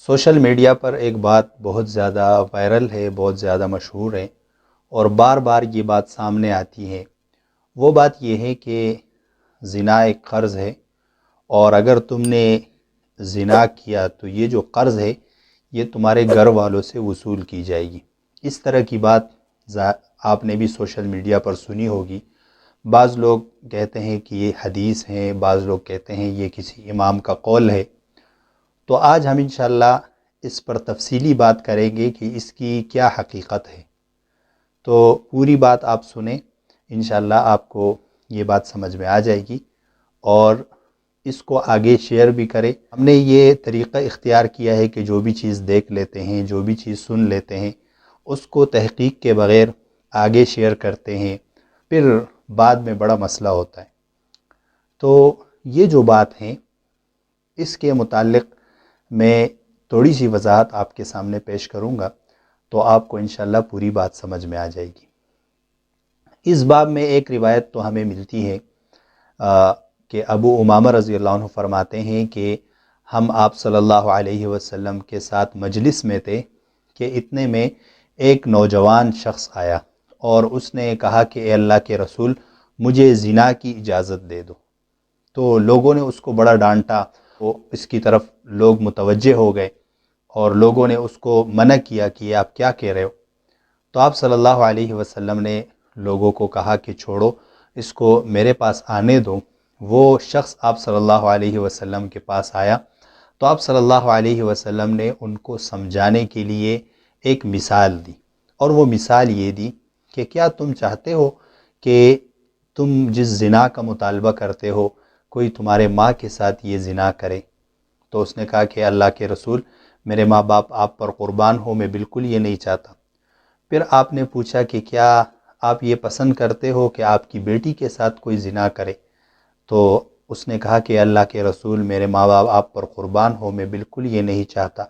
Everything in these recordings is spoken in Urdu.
سوشل میڈیا پر ایک بات بہت زیادہ وائرل ہے، بہت زیادہ مشہور ہے اور بار بار یہ بات سامنے آتی ہے۔ وہ بات یہ ہے کہ زنا ایک قرض ہے، اور اگر تم نے زنا کیا تو یہ جو قرض ہے یہ تمہارے گھر والوں سے وصول کی جائے گی۔ اس طرح کی بات آپ نے بھی سوشل میڈیا پر سنی ہوگی۔ بعض لوگ کہتے ہیں کہ یہ حدیث ہیں، بعض لوگ کہتے ہیں یہ کسی امام کا قول ہے۔ تو آج ہم انشاءاللہ اس پر تفصیلی بات کریں گے کہ اس کی کیا حقیقت ہے۔ تو پوری بات آپ سنیں، انشاءاللہ آپ کو یہ بات سمجھ میں آ جائے گی، اور اس کو آگے شیئر بھی کریں۔ ہم نے یہ طریقہ اختیار کیا ہے کہ جو بھی چیز دیکھ لیتے ہیں، جو بھی چیز سن لیتے ہیں، اس کو تحقیق کے بغیر آگے شیئر کرتے ہیں، پھر بعد میں بڑا مسئلہ ہوتا ہے۔ تو یہ جو بات ہے اس کے متعلق میں تھوڑی سی وضاحت آپ کے سامنے پیش کروں گا، تو آپ کو انشاءاللہ پوری بات سمجھ میں آ جائے گی۔ اس باب میں ایک روایت تو ہمیں ملتی ہے کہ ابو امامہ رضی اللہ عنہ فرماتے ہیں کہ ہم آپ صلی اللہ علیہ وسلم کے ساتھ مجلس میں تھے کہ اتنے میں ایک نوجوان شخص آیا اور اس نے کہا کہ اے اللہ کے رسول، مجھے زنا کی اجازت دے دو۔ تو لوگوں نے اس کو بڑا ڈانٹا، وہ اس کی طرف لوگ متوجہ ہو گئے اور لوگوں نے اس کو منع کیا کہ یہ آپ کیا کہہ رہے ہو۔ تو آپ صلی اللہ علیہ وسلم نے لوگوں کو کہا کہ چھوڑو، اس کو میرے پاس آنے دو۔ وہ شخص آپ صلی اللہ علیہ وسلم کے پاس آیا تو آپ صلی اللہ علیہ وسلم نے ان کو سمجھانے کے لیے ایک مثال دی، اور وہ مثال یہ دی کہ کیا تم چاہتے ہو کہ تم جس زنا کا مطالبہ کرتے ہو کوئی تمہارے ماں کے ساتھ یہ زنا کرے؟ تو اس نے کہا کہ اللہ کے رسول، میرے ماں باپ آپ پر قربان ہو، میں بالکل یہ نہیں چاہتا۔ پھر آپ نے پوچھا کہ کیا آپ یہ پسند کرتے ہو کہ آپ کی بیٹی کے ساتھ کوئی زنا کرے؟ تو اس نے کہا کہ اللہ کے رسول، میرے ماں باپ آپ پر قربان ہو، میں بالکل یہ نہیں چاہتا۔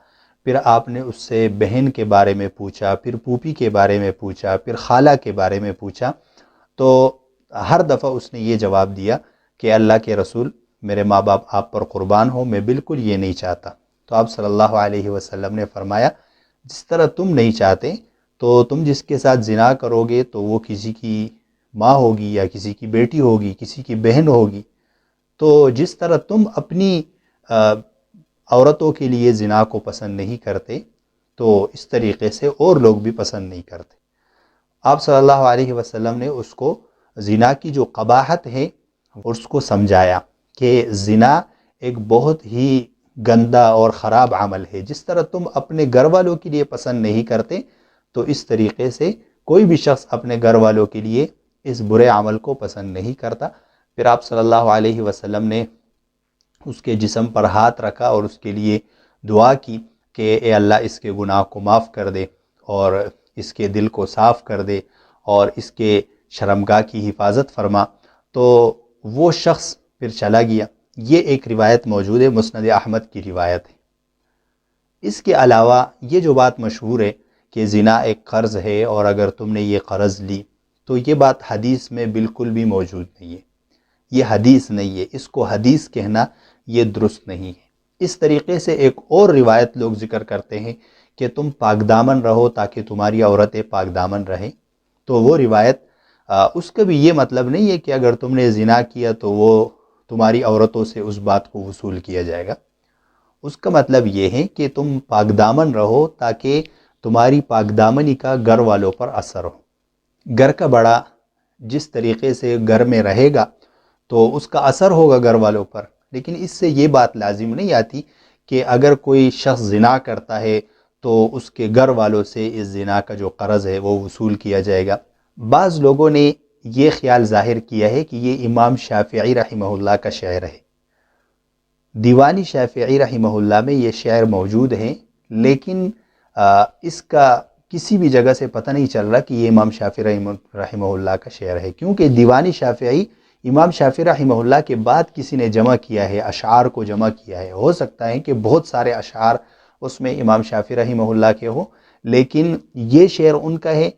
پھر آپ نے اس سے بہن کے بارے میں پوچھا، پھر پھوپھی کے بارے میں پوچھا، پھر خالہ کے بارے میں پوچھا۔ تو ہر دفعہ اس نے یہ جواب دیا کہ اللہ کے رسول، میرے ماں باپ آپ پر قربان ہو، میں بالکل یہ نہیں چاہتا۔ تو آپ صلی اللہ علیہ وسلم نے فرمایا، جس طرح تم نہیں چاہتے تو تم جس کے ساتھ زنا کرو گے تو وہ کسی کی ماں ہوگی یا کسی کی بیٹی ہوگی، کسی کی بہن ہوگی۔ تو جس طرح تم اپنی عورتوں کے لیے زنا کو پسند نہیں کرتے، تو اس طریقے سے اور لوگ بھی پسند نہیں کرتے۔ آپ صلی اللہ علیہ وسلم نے اس کو زنا کی جو قباحت ہے اس کو سمجھایا کہ زنا ایک بہت ہی گندا اور خراب عمل ہے۔ جس طرح تم اپنے گھر والوں کے لیے پسند نہیں کرتے، تو اس طریقے سے کوئی بھی شخص اپنے گھر والوں کے لیے اس برے عمل کو پسند نہیں کرتا۔ پھر آپ صلی اللہ علیہ وسلم نے اس کے جسم پر ہاتھ رکھا اور اس کے لیے دعا کی کہ اے اللہ، اس کے گناہ کو معاف کر دے اور اس کے دل کو صاف کر دے اور اس کے شرمگاہ کی حفاظت فرما۔ تو وہ شخص پھر چلا گیا۔ یہ ایک روایت موجود ہے، مسند احمد کی روایت ہے۔ اس کے علاوہ یہ جو بات مشہور ہے کہ زنا ایک قرض ہے اور اگر تم نے یہ قرض لی، تو یہ بات حدیث میں بالکل بھی موجود نہیں ہے۔ یہ حدیث نہیں ہے، اس کو حدیث کہنا یہ درست نہیں ہے۔ اس طریقے سے ایک اور روایت لوگ ذکر کرتے ہیں کہ تم پاک دامن رہو تاکہ تمہاری عورتیں پاک دامن رہیں۔ تو وہ روایت اس کا بھی یہ مطلب نہیں ہے کہ اگر تم نے زنا کیا تو وہ تمہاری عورتوں سے اس بات کو وصول کیا جائے گا۔ اس کا مطلب یہ ہے کہ تم پاک دامن رہو تاکہ تمہاری پاک دامنی کا گھر والوں پر اثر ہو۔ گھر کا بڑا جس طریقے سے گھر میں رہے گا تو اس کا اثر ہوگا گھر والوں پر، لیکن اس سے یہ بات لازم نہیں آتی کہ اگر کوئی شخص زنا کرتا ہے تو اس کے گھر والوں سے اس زنا کا جو قرض ہے وہ وصول کیا جائے گا۔ بعض لوگوں نے یہ خیال ظاہر کیا ہے کہ یہ امام شافعی رحمہ اللہ کا شعر ہے۔ دیوانی شافعی رحمہ اللہ میں یہ شعر موجود ہے، لیکن اس کا کسی بھی جگہ سے پتہ نہیں چل رہا کہ یہ امام شافعی رحمہ اللہ کا شعر ہے، کیونکہ دیوانی شافعی امام شافعی رحمہ اللہ کے بعد کسی نے جمع کیا ہے، اشعار کو جمع کیا ہے۔ ہو سکتا ہے کہ بہت سارے اشعار اس میں امام شافعی رحمہ اللہ کے ہو، لیکن یہ شعر ان کا ہے،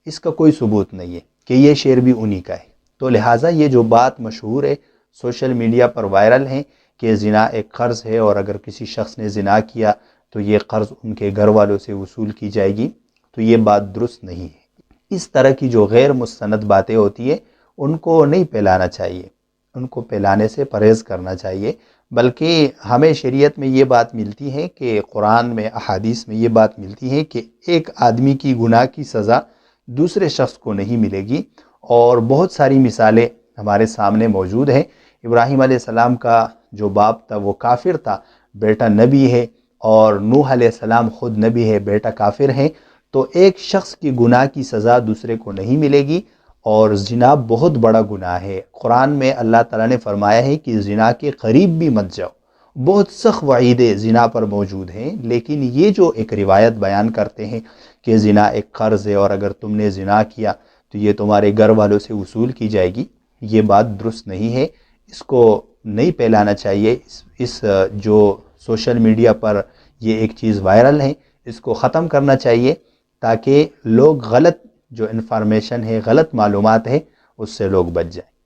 اس کا کوئی ثبوت نہیں ہے کہ یہ شعر بھی انہی کا ہے۔ تو لہٰذا یہ جو بات مشہور ہے، سوشل میڈیا پر وائرل ہیں، کہ زنا ایک قرض ہے اور اگر کسی شخص نے زنا کیا تو یہ قرض ان کے گھر والوں سے وصول کی جائے گی، تو یہ بات درست نہیں ہے۔ اس طرح کی جو غیر مستند باتیں ہوتی ہیں ان کو نہیں پھیلانا چاہیے، ان کو پھیلانے سے پرہیز کرنا چاہیے، بلکہ ہمیں شریعت میں یہ بات ملتی ہے کہ قرآن میں، احادیث میں یہ بات ملتی ہے کہ ایک آدمی کی گناہ کی سزا دوسرے شخص کو نہیں ملے گی، اور بہت ساری مثالیں ہمارے سامنے موجود ہیں۔ ابراہیم علیہ السلام کا جو باپ تھا وہ کافر تھا، بیٹا نبی ہے، اور نوح علیہ السلام خود نبی ہے، بیٹا کافر ہے، تو ایک شخص کی گناہ کی سزا دوسرے کو نہیں ملے گی، اور زنا بہت بڑا گناہ ہے۔ قرآن میں اللہ تعالیٰ نے فرمایا ہے کہ زنا کے قریب بھی مت جاؤ۔ بہت سخت وعیدیں زنا پر موجود ہیں، لیکن یہ جو ایک روایت بیان کرتے ہیں کہ زنا ایک قرض ہے اور اگر تم نے زنا کیا تو یہ تمہارے گھر والوں سے وصول کی جائے گی، یہ بات درست نہیں ہے۔ اس کو نہیں پھیلانا چاہیے۔ اس جو سوشل میڈیا پر یہ ایک چیز وائرل ہے، اس کو ختم کرنا چاہیے تاکہ لوگ غلط جو انفارمیشن ہے، غلط معلومات ہے، اس سے لوگ بچ جائیں۔